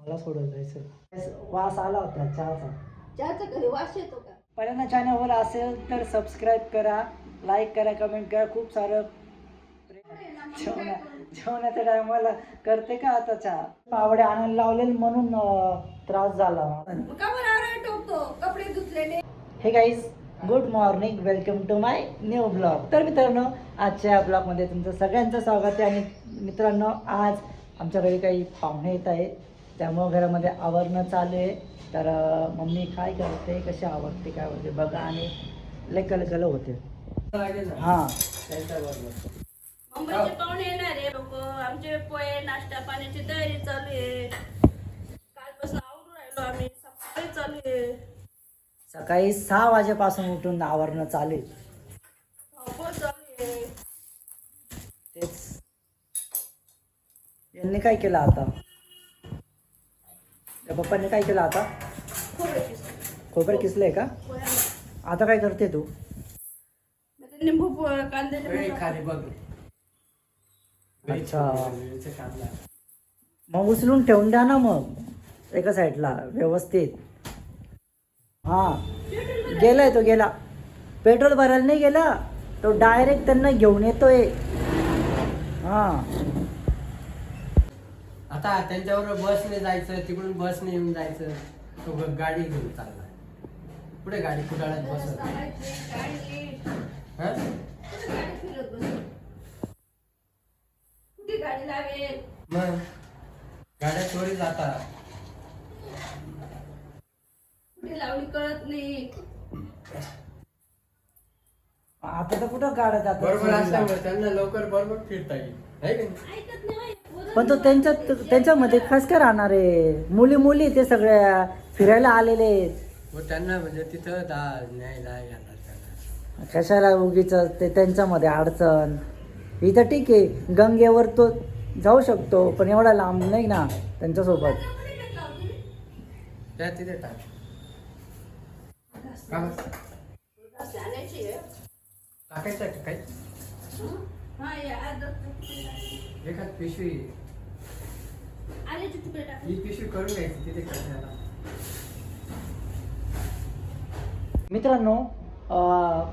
मला सोडून जायचं. वास आला होता चहाचा कधी वास येतो का? पहिल्यांदा चॅनलवर असेल तर सबस्क्राईब करा, लाईक करा, कमेंट करा. खूप सारं जेवणाच्या टायमाला करते का आता चहा. पावडे आणायला लावलेल म्हणून त्रास झाला. कपडे धुतलेले. Hey guys, good morning, welcome to my new blog. तर मित्रांनो, आजच्या ब्लॉगमध्ये तुमचं सगळ्यांचं स्वागत आहे. आणि मित्रांनो, आज आमच्या घरी काही पाहुणे येत आहेत, त्यामुळं घरामध्ये आवरणं चालू आहे. तर मम्मी काय करते, कशी आवडते, काय होते बघा. आणि लय कलकल होते. हां, त्यांच्याबरोबर मुंबईचे पाहुणे येणार आहे लोक. आमचे पोहे नाश्ता पाण्याची तयारी चालू आहे. कालपासून आवरून राहिलो आम्ही. सकाळी चालू आहे. सकाळी 6 वाजेपासून उठून आवरणं चालू आहे. धावपळ चालू आहे. तेच यांनी काय केलं आता, त्या पप्पांनी काय केलं आता, खोबरं किसलंय का. आता काय करते तू. निंबू कांदे खाली बघ. अच्छा, मग उचलून ठेवून द्या ना मग एका साईडला व्यवस्थित. हां, गेलाय तो, गेला. पेट्रोल भरायला नाही गेला तो, डायरेक्ट त्यांना घेऊन येतोय. हां, आता त्यांच्यावर बसने जायचं, तिकडून बसने येऊन जायचं. तो गाडी घेऊन चालला. पुढे गाडी कुडाळ्यात बसत. कुठे गाडी लावेल मग गाड्या चोरी जातात. कुठे लावली कळत नाही. आता तर कुठं गाड्या बरोबर जातात. असल्यामुळे त्यांना लवकर बरोबर फिरता येईल, है की नाही? ऐकत नाही. पण तो त्यांच्यामध्ये खास काय राहणार आहे. मुली ते सगळ्या फिरायला आलेले आहेत. व त्यांना म्हणजे तिथं न्यायला येणार त्यांना. कशाला उगीच ते त्यांच्यामध्ये अडचण. इथं ठीक आहे, गंगेवर तो जाऊ शकतो, पण एवढा लांब नाही ना त्यांच्यासोबत. त्या तिथे टाक. का बस? टाकायचं आहे का काही एखाद पिशवी. आल्याचे तुकडे टाक. ही पिशवी करून घ्यायची तिथे कशाला. मित्रांनो,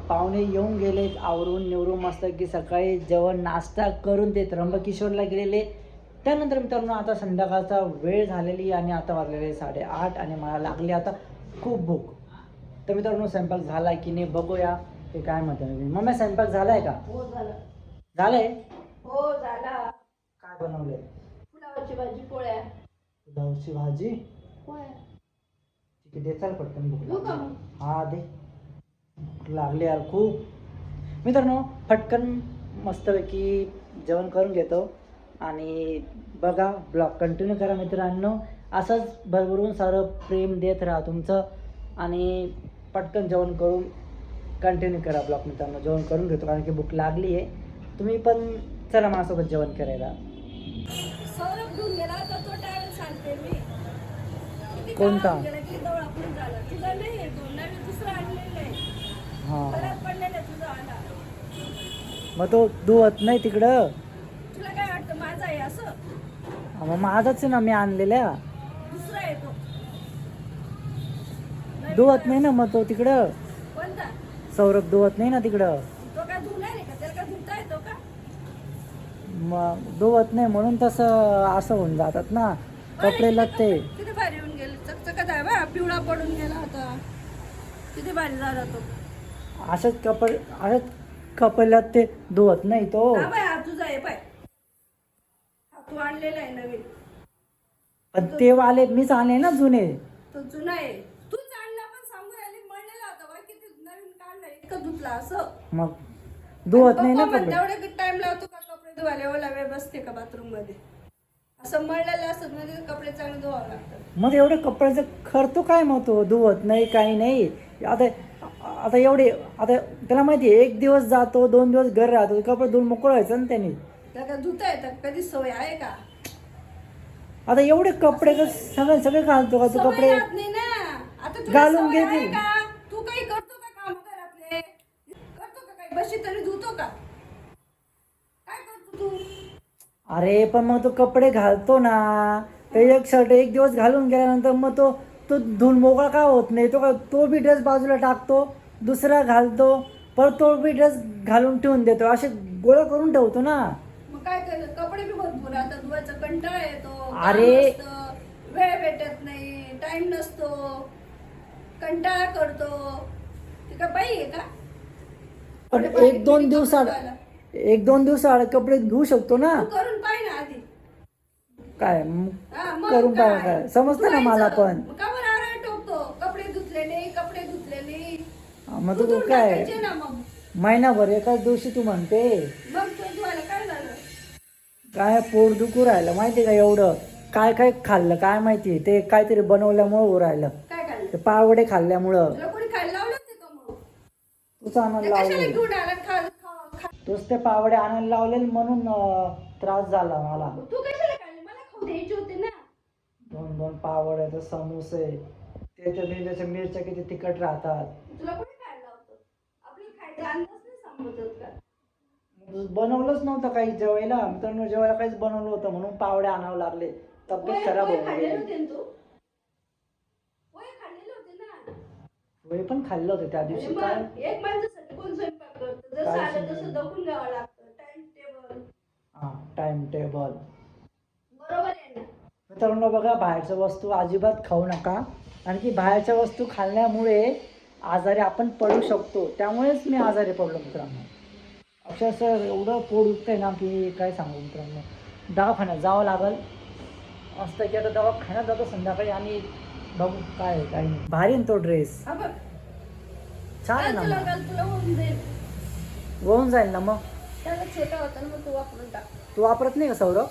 पाहुणे येऊन गेलेत आवरून निवरून मस्त की सकाळी जेवण नाश्ता करून ते त्र्यंबकेश्वरला गेलेले. त्यानंतर मित्रांनो, आता संध्याकाळचा वेळ झालेली आणि आता वाजलेले 8:30 आणि मला लागली आता खूप भूक. तर मित्रांनो, स्वयंपाक झाला की नाही बघूया. ते काय म्हणते मम्मी, स्वयंपाक झालाय का. हो झालं. झालंय. हो झाला. काय बनवलंय. फुलावरची भाजी पोळ्या. पुलावची भाजी. पोळ्या ठीक आहे, दे चाल पटकन. भूक देऊ का लागली. मग? हा दे, भूक लागली यार खूप. मित्रांनो, पटकन मस्तपैकी जेवण करून घेतो आणि बघा ब्लॉग कंटिन्यू करा मित्रांनो. असंच भरभरून सारं प्रेम देत राहा तुमचं. आणि पटकन जेवण करून कंटिन्यू करा ब्लॉग मित्रांनो. जेवण करून घेतो कारण की भूक लागली आहे. तुम्ही पण चला माझ्यासोबत जेवण करायला. सौरभ घेऊन गेला तर तो टाइम सांगते मी. किती कोणता? गावात गेला की दवळापूर झाला. तुझा नाही आहे तो, नवीन दुसरा आणलेला आहे. हां, परत पडलेला आहे तुझा आला. मग तो धुवत नाही तिकडं. तुला काय वाटतं माझा आहे असं. मग माझाच आहे ना, मी आणलेल्या. दुसरा आहे तो. नवीन धुवत नाही ना मग तो तिकडं. कोणता? सौरभ धुवत नाही ना तिकडं. तो काय धुणार आहे का? त्याला काय धुता येतो का? मग धुवत नाही म्हणून तसं असं होऊन जातात ना कपडे लत्ते. किती भारी येऊन गेले. चकचकत आहे बा. पिवळा पडून गेला होता. किती भारी झाला तो. असेच कपडे लत्ते धुवत नाही तो. हा बाय, हा तुझा आहे पाय. हा तू आणलेला आहे नवीन. पण ते वाले मीच आणले ना जुने. तो जुना आहे. तूच आणला पण सांगू राहिली. मळलेला होता बा. किती नवीन काढला इतकं धुतला असं. मग धुवत नाही ना पप्पा कपडे. म्हणते, एवढे टाइम लावतो का कपडे धुवायला. ओला वेळ बसते का बाथरूम मध्ये. असं मळलेलं असत म्हणजे कपडे चांगले धुवावं लागतात. मग एवढे कपड्याचं करतो काय मग तो. धुवत नाही काही नाही. आता आता एवढे आता त्याला माहिती आहे 1 दिवस जातो 2 दिवस घर राहतो, कपडे धुवून मोकळं व्हायचं ना त्यांनी. त्याला काय धुता येतात. कधी सवय आहे का? आता एवढे कपडे सगळे घालतो का तू सवय कपडे. राहत नाही ना. आता तुला घालून सवय आहे घेतील. का? तू काही करतो का काम घरातले? करतो का काही? बशी तरी धुतो का? काय करतो तू? अरे पण मग तो कपडे घालतो ना, ते एक शर्ट एक दिवस घालून गेल्यानंतर मग तो तो धुवून मोकळा का होत नाही, तो बी ड्रेस बाजूला टाकतो, दुसरा घालतो, परत तो बी ड्रेस घालून ठेवून देतो, असे गोळा करून ठेवतो ना. मग काय करायचं, कपडे बी भरपूर आता धुवायचा कंटाळा येतो, अरे. काम नसतं, वेळ भेटत नाही, टाइम नसतो, कंटाळा करतो. ते काय बाई आहे का? पण थोडे एक दोन कपडे दिवसाआड धुवायला. एक दोन दिवसाआड कपडे धुवू शकतो ना. तू करून पाहिजे ना आधी. काय हा, मग करून पाहिजे काय, समजतं ना मला धुवायचं. पण. मग का बरं आराम ठोकतो, कपडे धुतले नाही, कपडे धुतले नाही. मग तू धुवून काय टाकायचे ना मग. महिनाभर एकाच दिवशी तू म्हणते. मग तो धुवायला काय झालं? काय पोट दुखू राहिलं माहिती का, एवढं काय काय खाल्लं काय माहिती, ते काहीतरी बनवल्यामुळं होऊ राहिलं, काय खाल्लं? ते पावडे खाल्ल्यामुळं. तुला कोणी खायला लावलं होतं का मग? तूच आणायला ते कशाला लावले, घेऊन आला? खा. तूच ते पावडे आणायला लावले म्हणून त्रास झाला मला. तू कशाला खाल्ले? मला खाऊ द्यायचे होते ना. दोन दोन पावडे, तर समोसे, त्याच्या मिरच्या किती तिखट राहतात. तुला कोणी खायला लावतं? आपल्याला खायचा अंदाज नाही सांगत का? बनवलंच नव्हतं काही जेवायला, मित्रांनो जेवायला काहीच बनवलं होतं म्हणून पावडे आणावं लागले, तब्येत खराब पोहे होऊन खाल्लेले गेली. होते ना तू? पोहे खाल्लेले होते ना? पोहे पण खाल्लं होतं त्या दिवशी. आणि काय मग एक माणसासाठी कोण स्वयंपाक करतं? जसं काय आलं तसं समजेना. दखून घ्यावं लागतं. Time table. हा, टाइम टेबल. बरोबर आहे ना? मित्रांनो बघा, बाहेरच्या वस्तू अजिबात खाऊ नका, आणखी बाहेरच्या वस्तू खाल्ल्यामुळे आजारी आपण पडू शकतो, त्यामुळेच मी आजारी पडलो मित्रांनो. अक्षरशः एवढं पोट दुखतंय ना की काय सांगू मित्रांनो. दवाखान्यात जावं लागल असतं की, आता दवाखान्यात जातो संध्याकाळी आणि बघू काय आहे, काय नाही. भारी आहे ना तो ड्रेस, हा बघ. छान आहे तुला ना. तुला होऊन जाईल. होऊन जाईल ना मग. त्याला छोटा होता ना, मग तू वापरून टाक. तू वापरत नाही का सौरभ?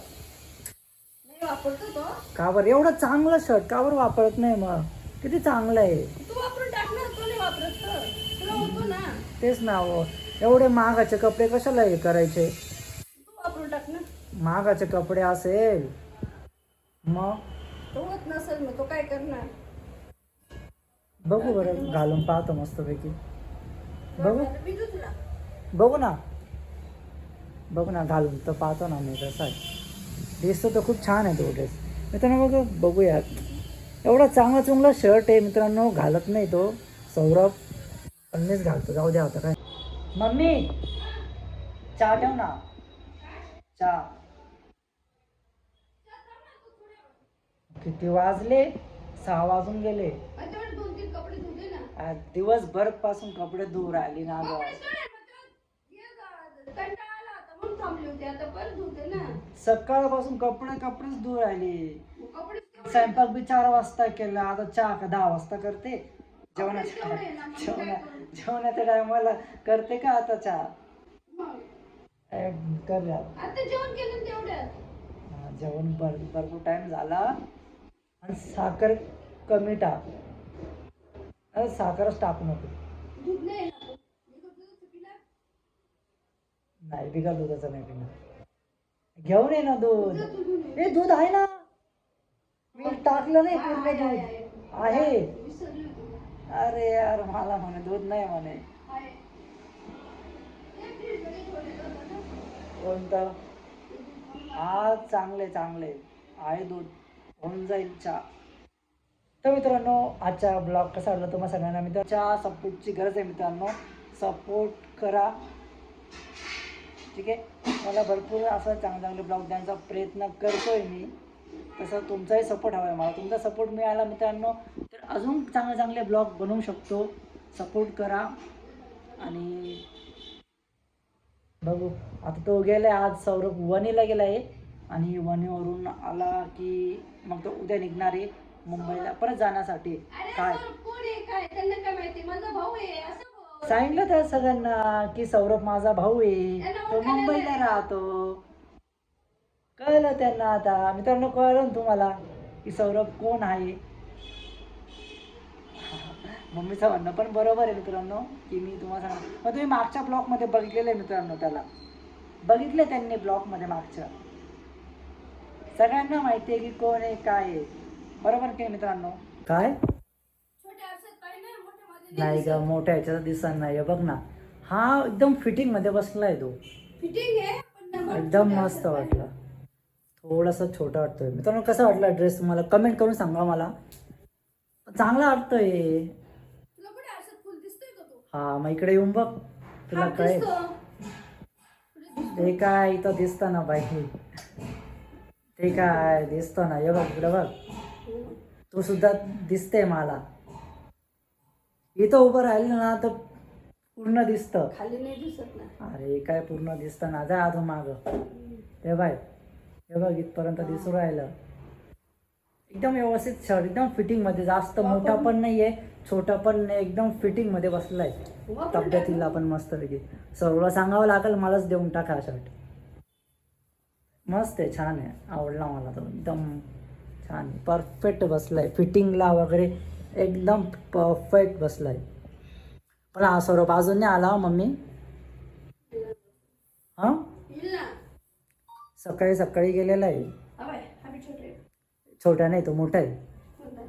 नाही वापरतो तो. का बरं एवढं चांगलं शर्ट का बरं वापरत नाही? मग किती चांगलं आहे. तू वापरून टाक ना, तो नाही वापरत तर. तुला होतो ना. तेच ना हो, एवढे महागाचे कपडे कशाला हे करायचे. तू वापरून टाक ना. महागाचे कपडे असेल मग तो होत नसेल मग तो काय करणार? बघू बरं, घालून पाहतो मस्तपैकी. बघू बिजू तुला. बघू ना बघू ना घालून तर पाहतो ना मी कसं आहे. दिसतो तर खूप छान आहे तो ड्रेस मित्रांनो. बघू बघूया, एवढा चांगला चांगला शर्ट आहे मित्रांनो, घालत नाही तो सौरभ, पण मीच घालतो. जाऊ द्या आता काय. मम्मी चहा ठेव ना, चहा. किती वाजले? 6 वाजून गेले. माझ्याकडे 2-3 कपडे धुते ना. आज दिवसभर पासून कपडे धुवून राहिली ना गं. कपडे सोड ना, मग ये कंटाळा आला होता म्हणून थांबली होती. आता परत धुते ना. सकाळपासून कपडेच धुवून राहिली. मग कपडे तेवढे- स्वयंपाक बी 4 वाजता केला, आता चहा का 10 वाजता करते. कपडेच तेवढे आहे ना, मग काय करू? जेवणाच्या टायमाला करते का आता चहा? मग. कर यार. आता जेवण केलं ना तेवढ्यात. जेवण भरपूर टाइम झाला. आणि साखर कमी टाक. अरे साखरच टाकू नको. दूध नाही ना. बिगर दुधाचं पिणार? नाही बिगर दुधाचं नाही पिणार. घेऊन ये ना दूध. जा तू घेऊन ये. हे दूध आहे ना, मी टाकलं नाही पूर्ण आहे, दूध आहे. विसरली होती. अरे यार मला म्हणे दूध नाही म्हणे. आहे. ते फ्रीजमध्ये ठेवलेलं होतं ना. कोणतं? हा चांगले आहे दूध, होऊन जाईल चहा. तर मित्रांनो आजचा ब्लॉग कसा वाटला तुम्हाला सगळ्यांना? मित्रांच्या सपोर्टची गरज आहे मित्रांनो, सपोर्ट करा ठीक आहे. मला भरपूर असं चांगले ब्लॉग द्यायचा प्रयत्न करतोय मी, तसं तुमचाही सपोर्ट हवा आहे मला. तुमचा सपोर्ट मिळाला मित्रांनो तर अजून चांगले ब्लॉग बनवू शकतो. सपोर्ट करा आणि बघू. आता तो गेलाय, आज सौरभ वणीला गेला आहे आणि वणीवरून आला की मग तो उद्या निघणार आहे मुंबईला परत जाण्यासाठी. अरे काय सर, कोण आहे काय त्यांना काय माहिती? माझा भाऊ आहे असं बोल. सांगितलं तर सगळ्यांना की सौरभ माझा भाऊ आहे, तो मुंबईला राहतो. कळलं त्यांना आता मित्रांनो, कळलं ना तुम्हाला की सौरभ कोण आहे. मम्मीचं म्हणणं पण बरोबर आहे मित्रांनो की मी तुम्हाला सांग. मग तुम्ही मागच्या ब्लॉगमध्ये बघितलेलं आहे मित्रांनो, त्याला बघितले त्यांनी ब्लॉगमध्ये मागच्या. सगळ्यांना माहिती आहे की कोण आहे काय आहे, बरोबर की मित्रांनो? काय छोट्या आरशात पाहिजे ना, मोठ्यामध्ये नाही का, मोठ्या ह्याच्यात दिसत नाही. बघ ना, हा एकदम फिटिंग मध्ये बसलाय तो, फिटिंग आहे पण नंबर एकदम छोट्या मस्त आरशात वाटलं. थोडासा छोटा वाटतोय. मित्रांनो कसा वाटला ड्रेस तुम्हाला कमेंट करून सांगा मला. चांगला वाटतोय. तुला कुठे असं फुल दिसतोय का तू? हा मग इकडे येऊन बघ तुला हा, काय दिसतो. ते काय इथं दिसतं ना बाई. ते काय दिसतं ना. हे बघ इकडे बघ तू सुद्धा दिसते मला. इथं उभं राहिलं ना तर पूर्ण दिसतं. खाली नाही दिसत ना. अरे काय पूर्ण दिसतं ना. जा अजून माग हे बाय. हे बघ इथपर्यंत दिसू राहिलं. एकदम व्यवस्थित शर्ट एकदम फिटिंग मध्ये. जास्त मोठा पण नाहीये छोटा पण नाही. एकदम फिटिंग मध्ये बसलाय. तब्येतीला पण मस्त पैकी. सर्वला सांगावं लागेल मलाच देऊन टाका शर्ट. मस्त आहे छान आहे. आवडला मला तो एकदम छान आहे. परफेक्ट बसलाय फिटिंगला वगैरे एकदम परफेक्ट बसलाय. पण हा सौरभ अजून नाही आला मम्मी. हा येईल ना. सकाळी सकाळी गेलेला आहे. अबे, हा बी छोटा आहे. छोटा नाही तो मोठा आहे. कोणता?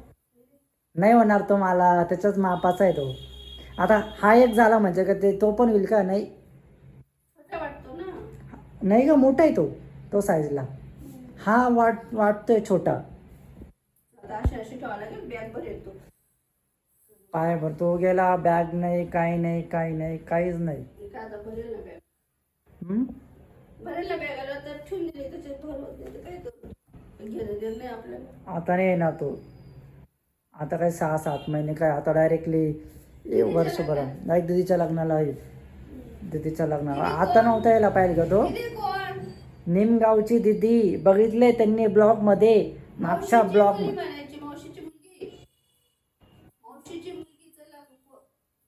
नाही होणार तो मला त्याच्याच मापाचा आहे तो. आता हा एक झाला म्हणजे का ते तो पण होईल का. नाही छोटा वाटतो ना. नाही का मोठा आहे तो साईजला. हा वाटतोय छोटा. आता अशी ठेवा लागेल बॅग भर येतो. पाय भरतो गेला. बॅग नाही काही नाही काही नाही काहीच नाही. काय आता भरेल ना बॅग. हम्म? भरेल ना बॅग आला तर ठेवून दिली त्याच्यात भरवत नाही तर काय करू. घेणं देणं नाही आपल्याला. आता नाही येणार तो. आता काय 6-7 महिने काय. आता डायरेक्टली वर्षभर डायरेक्ट दीदीच्या लग्नाला येईल. दीदीच्या लग्नाला आता नव्हता यायला पाहिजे का तो. दीदी कोण? निमगावची दीदी बघितले त्यांनी ब्लॉग मध्ये मागच्या मावशीची ब्लॉग मुलगी म्हणायची. मावशीची मुलगी. मावशीची मुलगीचं लग्न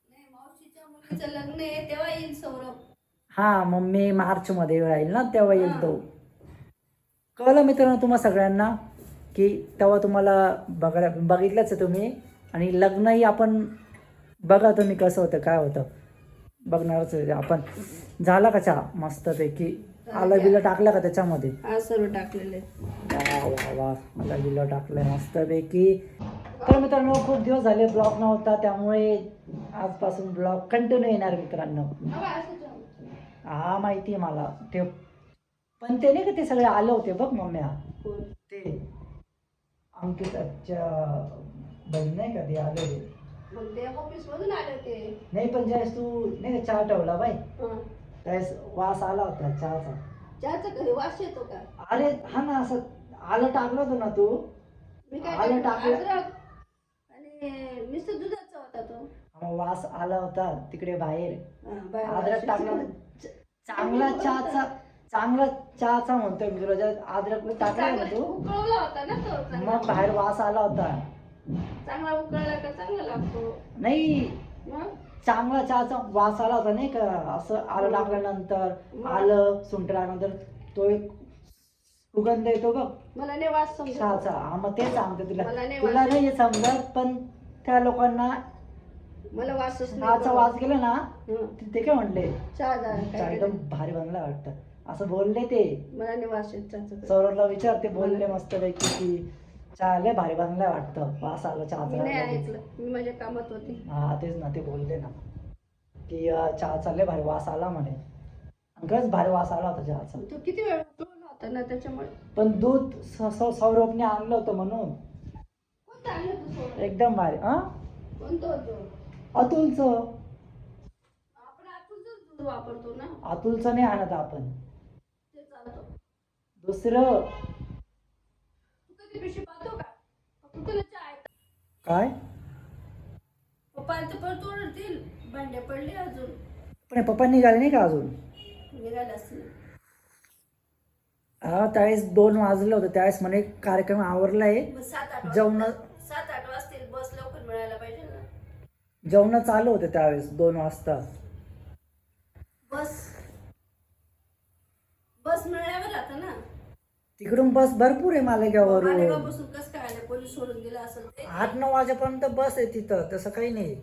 नाही. मावशीच्या मुलीचं लग्न आहे तेव्हा येईल सौरभ. हा मम्मी मार्च मध्ये राहील ना तेव्हा येईल तो. कळलं मित्रांनो तुम्हा सगळ्यांना की तेव्हा तुम्हाला बघितलंच आहे तुम्ही. आणि लग्नही आपण बघा तुम्ही कसं होतं काय होतं बघणारच आहे आपण. झाला का चहा मस्तपैकी. आलं बिलं टाकलं का त्याच्यामध्ये. हा सर्व टाकलेले. वा वा वा आलं बिलं टाकलं मस्तपैकी. तर मित्रांनो खूप दिवस झाले ब्लॉग नव्हता त्यामुळे आजपासून ब्लॉग कंटिन्यू येणार मित्रांनो. हा माहिती आहे मला ते. पण ते नाही का ते सगळे आले होते बघ मम्म्या. ते अंकिताच्या बहीण नाही का ते आले होते. मग ते ऑफिस मधून आले होते. नाही पण ज्यावेळेस तू नाही का चहा ठेवला बाई हं. त्यावेळेस वास आला होता चहाचा. चहाचा कधी वास येतो का? अरे हा ना असं आलं टाकलं होतं ना तू. मी काय आलं टाकलं? टाकलं. अद्रक आणि नुसतं दुधाचा होता तो. मग वास आला होता तिकडे बाहेर. हं, बाहेर अद्रक वास टाकला. येतो. चांगला चहाचा म्हणतोय मी तुला. ज्यात अद्रक टाकला ना तू उकळवला होता ना तो चांगला. मग बाहेर वास आला होता. चांगला उकळला का चांगला लागतो. नाही मग चांगला चहाचा वास आला होता नाही का. असं आलं टाकल्यानंतर आलं सुंठ टाकल्यानंतर तो एक सुगंध येतो बघ मला नाही वास समजत. चहाचा. हा मग ते सांगते तुला. मला नाही तुला वास. नाही समजत पण त्या लोकांना मला वासच चहाचा नाही. वास गेला ना हं. ते काय म्हणले चहा झाला चहा काय एकदम भारी बनला वाटतं असं बोलले ते. मला नाही वास येत चहाचा. सौरभला विचार ते बोलले मस्त पैकी की चहा लय भारी बनलाय वाटतं वास आला मी नाही चहाचा. ऐकलं. मी माझ्या कामात होते. हा तेच ना ते बोलले ना की चहाचा लय भारी वास आला म्हणे. आणि खरंच भारी वास आला होता चहाचा. तो किती वेळ उकळवला होता ना त्याच्यामुळे. पण दूध सौरभने आणलं होतं म्हणून कोणतं आणलं होतं सोडून? एकदम भारी. हा कोणतं होतं? अतुलचं. आपण आतूनच दूध वापरतो ना. अतुलचं नाही आणत आपण. ते चालतो. दुसरं तू कधी पिशवी पाहतो का? फक्त तुला चहा आहे. काय पप्पांचं पण तोडतील. भांडे पडले अजून. पण पप्पा निघाले नाही का अजून. निघाले असतील. हा त्यावेळेस 2 वाजलं होतं त्यावेळेस म्हणे कार्यक्रम आवरलाय. मग 7-8 जेवण 7-8 वाजतील. बस लवकर मिळायला पाहिजे ना. जेवण चालू होते त्यावेळेस 2 वाजता. बस मिळाल्यावर आता ना. तिकडून बस भरपूर आहे मालेगाववरून. मालेगावपासून कसं काय आलं? कोणी सोडून दिलं असेल ते. 8-9 वाजेपर्यंत बस आहे तिथं तसं काही नाही.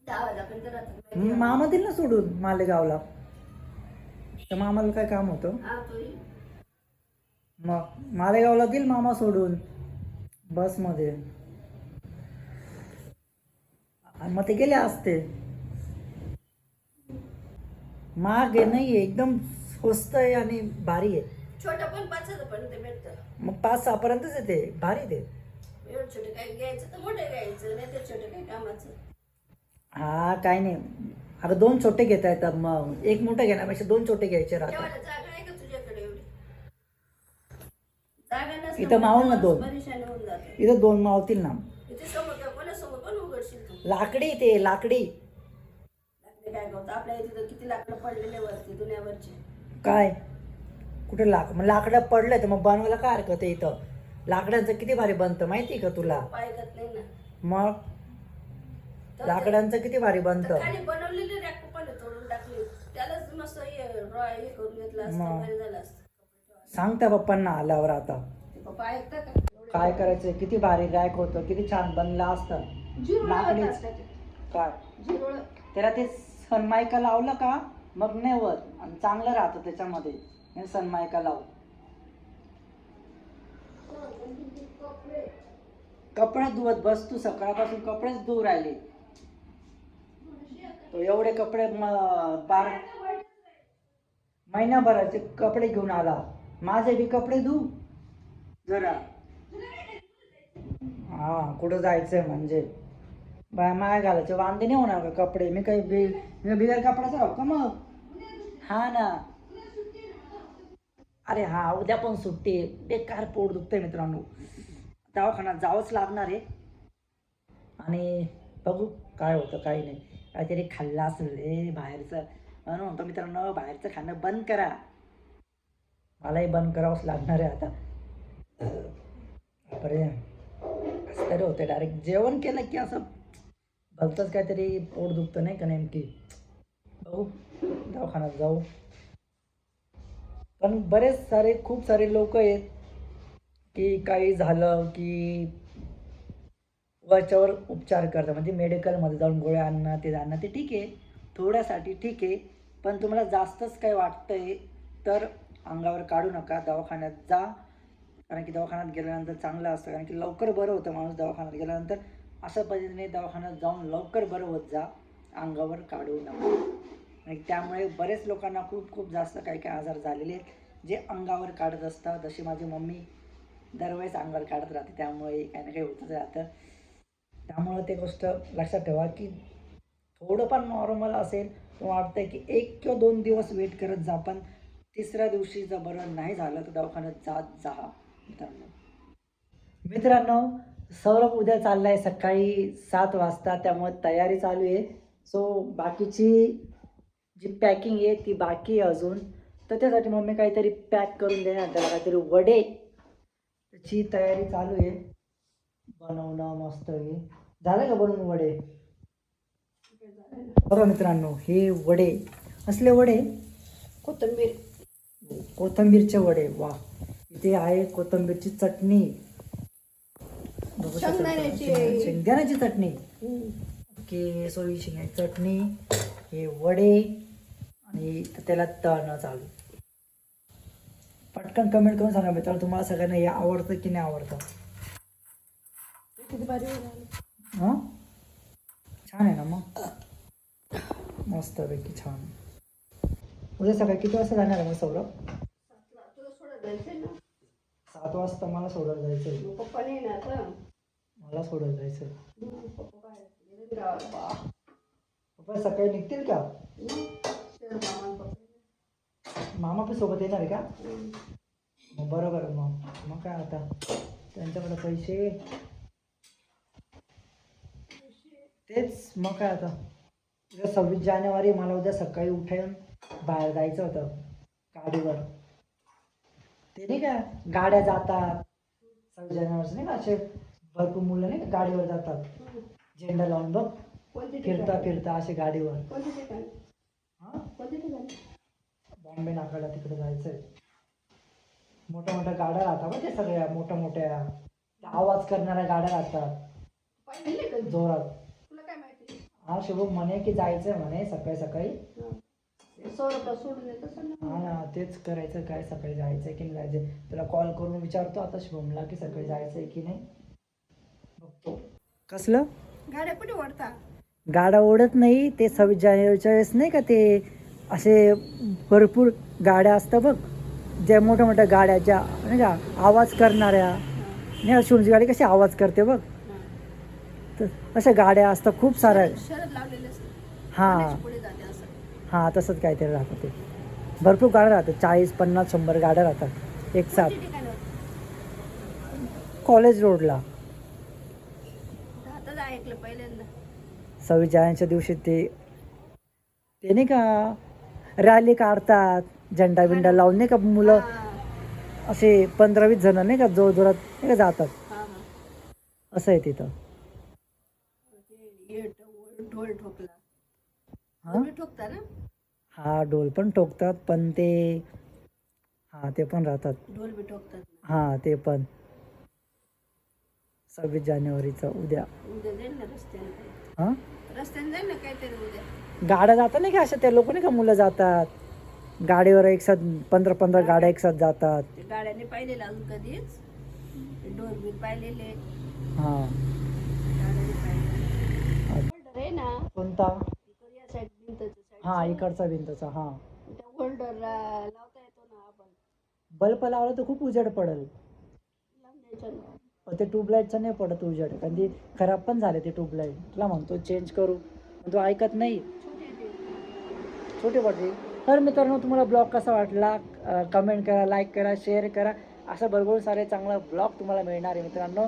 10 वाजेपर्यंत राहतात. मामा दिल ना सोडून मालेगावला. तर मामाला काय काम होतं. हा तोही. मग मालेगावला दिल मामा सोडून बसमध्ये. आणि मग ते गेले असते. महाग आहे नाही एकदम स्वस्त आहे आणि भारी आहे. छोटं पण 5,000 पर्यंत भेटतं. मग 5-6 पर्यंतच येते, भारी ते. एवढं छोटे काही घ्यायचं तर मोठे घ्यायचं, नाही तर छोटे काही कामाचं. हा काय नाही, अगं 2 छोटे घेता येतात, मग एक मोठं घेण्यापेक्षा 2 छोटे घ्यायचे राहतात. तेव्हा जागा आहे का तुझ्याकडे एवढी? जागा नसल्यामुळे इथं मावल ना माणूस 2, परेशान होऊन जातो. इथं 2 मावतील ना. इथे समोर काय कोणासमोर पण उघडशील तू? लाकडी ते लाकडी लाकडे काय करतो आपल्या इथे तर किती लाकडं पडलेले वरती दुनियावरची. काय कुठे मग लाकडं पडलं तर मग बनवायला काय हरकत आहे? इथं लाकडांचं किती भारी बनतं माहिती आहे का तुला? पायगत नाही ना. मग तर लाकडांचं किती भारी तर बनतं. खाली बनवलेले रॅक पण तोडून टाकले, त्यालाच मस्त हे करून घेतलं असतं, मग. भारी झालं असतं. सांग त्या पप्पांना आल्यावर आता ते पप्पा ऐकता का? काय करायचं, किती भारी रॅक होतं, किती छान बनला असतं. लाकडीच काय झिरोळं. त्याला ते सनमायका लावलं का मग नाही होत आणि चांगलं राहतं त्याच्यामध्ये. हे सनमायका लाव. कपडे धुवत बस तू, सकाळपासून कपडेच धुवू राहिले. तो एवढे कपडे 12 महिन्याभराचे कपडे घेऊन आला. माझे बी कपडे धु जरा. हा कुठं जायचंय म्हणजे बाय माय घालायचे वांदे नाही होणार का कपडे? मी काही मी बिगर कपड्याचा राहू का मग? हा ना. अरे हा उद्या पण सुट्टी आहे. बेकार पोट दुखतंय मित्रांनो, दवाखान्यात जावंच लागणार आहे. आणि बघू काय होतं काही नाही. काहीतरी खाल्लं असेल रे बाहेरचं, म्हणून म्हणतो मित्रांनो बाहेरचं खाणं बंद करा. मलाही बंद करावंच लागणार आहे आता. अरे असं तरी होतं, डायरेक्ट जेवण केलं की असं भलतंच काहीतरी पोट दुखतं नाही का नेमकी. बघू दवाखान्यात जाऊ. पण बरेच सारे खूप सारे लोक आहेत की काही झालं की वरच्यावर उपचार करतात, म्हणजे मेडिकलमध्ये जाऊन गोळ्या आणणं ते ठीक आहे, थोड्यासाठी ठीक आहे. पण तुम्हाला जास्तच काय वाटतंय तर अंगावर काढू नका, दवाखान्यात जा. कारण की दवाखान्यात गेल्यानंतर चांगलं असतं, कारण की लवकर बरं होतं माणूस दवाखान्यात गेल्यानंतर. अशा पद्धतीने दवाखान्यात जाऊन लवकर बरं होत जा, अंगावर काढू नका. आणि त्यामुळे बरेच लोकांना खूप खूप जास्त काही काही आजार झालेले आहेत जे अंगावर काढत असतात. जशी माझी मम्मी दरवेळेस अंगावर काढत राहते, त्यामुळे काही ना काही होतच राहतं. त्यामुळं ते गोष्ट लक्षात ठेवा की थोडं पण नॉर्मल असेल तर वाटतं की 1 किंवा 2 दिवस वेट करत जा, पण 3ऱ्या दिवशी जर बरं नाही झालं तर दवाखान्यात जात जा मित्रांनो. सौरभ उद्या चाललाय सकाळी 7 वाजता, त्यामुळे तयारी चालू आहे. सो बाकीची जी पॅकिंग आहे ती बाकी आहे अजून, तर त्यासाठी मम्मी काहीतरी पॅक करून देणार, त्याला काहीतरी वडे, त्याची तयारी चालू आहे बनवणं. मस्त झालं का बनवून वडे? बघा मित्रांनो हे वडे, असले वडे कोथिंबीरचे वडे. वा, इथे आहे कोथिंबीरची चटणी, शेंगदाण्याची चटणी, ओके, सोयी शेंगाची चटणी, हे वडे आणि त्याला तळणं चालू. पटकन कमेंट करून सांगा मित्रांनो तुम्हाला सगळ्यांना हे आवडतं की नाही आवडतं. हां छान आहे ना मग, मस्तपैकी छान. उद्या सकाळी किती वाजता जाणार आहे मग सौरभ? 7 वाजता मला सोडायला जायचं. पप्पा नाही ना आता. मला सोडायला जायचं. पप्पा सकाळी निघतील का? मामा पण सोबत येणार आहे का? मग बरोबर मग काय आता त्यांच्याकडे पैसे तेच. मग काय आता 26 जानेवारी मला उद्या सकाळी उठून बाहेर जायचं होतं गाडीवर. ते नाही का गाड्या जातात 26 जानेवारी नाही का, असे भरपूर मुलं नाही का गाडीवर जातात झेंडा लावून बघ, फिरता फिरता असे गाडीवर. हां बॉम्बे नाकाला तिकडे जायचंय. मोठ्या मोठ्या गाड्या राहतात बघ, ते सगळ्या मोठ्या मोठ्या आवाज करणाऱ्या गाड्या राहतात जोरात. हा शुभम म्हणे की जायचंय म्हणे सकाळी सकाळी. हा ना तेच करायचं, काय सकाळी जायचंय की नाही जायचंय. तुला कॉल करून विचारतो आता शुभमला की सकाळी जायचंय की नाही. बघतो कसलं गाड्या कुठे ओढता? गाड्या ओढत नाही, ते 26 जानेवारीच्या वेळेस नाही का ते असे भरपूर गाड्या असतात बघ, ज्या मोठ्या मोठ्या गाड्याच्या नाही का आवाज करणाऱ्या नाही शिवणची गाडी कशी आवाज करते बघ, तर अशा गाड्या असतात खूप साऱ्या. शरद लावलेले असते, हां पुढे जाते असं. हां तसंच काहीतरी राहतं ते. भरपूर गाड्या राहतात, 40, 50, 100 गाड्या राहतात एक साथ. कोणत्या ठिकाणी कॉलेज रोडला आताच ऐकलं पहिल्यांदा. 26 जानेवारीच्या दिवशी ते नाही का रॅली काढतात, झेंडा बिंडा लावून नाही का मुलं असे 15-20 जण नाही का जोर जोरात नाही का जातात, हा. असं आहे तिथं. ढोल ठोकला, हां तुम्ही ठोकता ना? हा ढोल पण ठोकतात, पण ते हां ते पण राहतात. ढोल बी ठोकतात ना. हां ते पण 26 जानेवारीचं उद्या. उद्या जाईल ना रस्त्याने काही. हां रस्त्याने जाईल ना काहीतरी उद्या. गाड्या जातात नाही का अशा, त्या लोक नाही का मुलं जातात गाडीवर एक साथ 15-15 गाड्या एक साथ जातात. ते गाड्याने पाहिलेलं अजून कधीच, ते ढोल बी पाहिलेले, हां गाड्याने पाहिलेले. होल्डर आहे ना कोणता? इकडे या साईड भिंतच्या साईड. हां इकडचा भिंतचा. हां त्या होल्डर लावता येतो ना आपण. बल्ब लावला तर खूप उजेड पडेल, लावून द्यायचं ना. पण ते ट्यूबलाईटचं नाही पडत उजेड, कारण ती खराब पण झाले ते ट्यूबलाईट. तुला म्हणतो चेंज करू पण तो ऐकत नाही, छोटे पडते. तर मित्रांनो तुम्हाला ब्लॉग कसा वाटला कमेंट करा, लाईक करा, शेअर करा. असं भरपूर सारे चांगला ब्लॉग तुम्हाला मिळणार आहे मित्रांनो.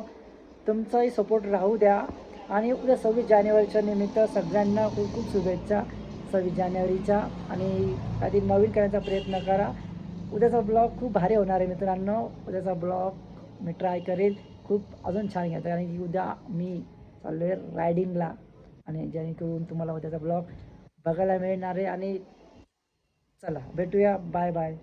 तुमचाही सपोर्ट राहू द्या. आणि उद्या 26 जानेवारीच्या निमित्त सगळ्यांना खूप खूप शुभेच्छा 26 जानेवारीच्या. आणि काही नवीन करण्याचा प्रयत्न करा. उद्याचा ब्लॉग खूप भारी होणार आहे मित्रांनो. उद्याचा ब्लॉग मी ट्राय करेल खूप अजून छान घ्यायचा, कारण की उद्या मी चाललो आहे रायडिंगला, आणि जेणेकरून तुम्हाला उद्याचा ब्लॉग बघायला मिळणार आहे. आणि चला भेटूया, बाय बाय.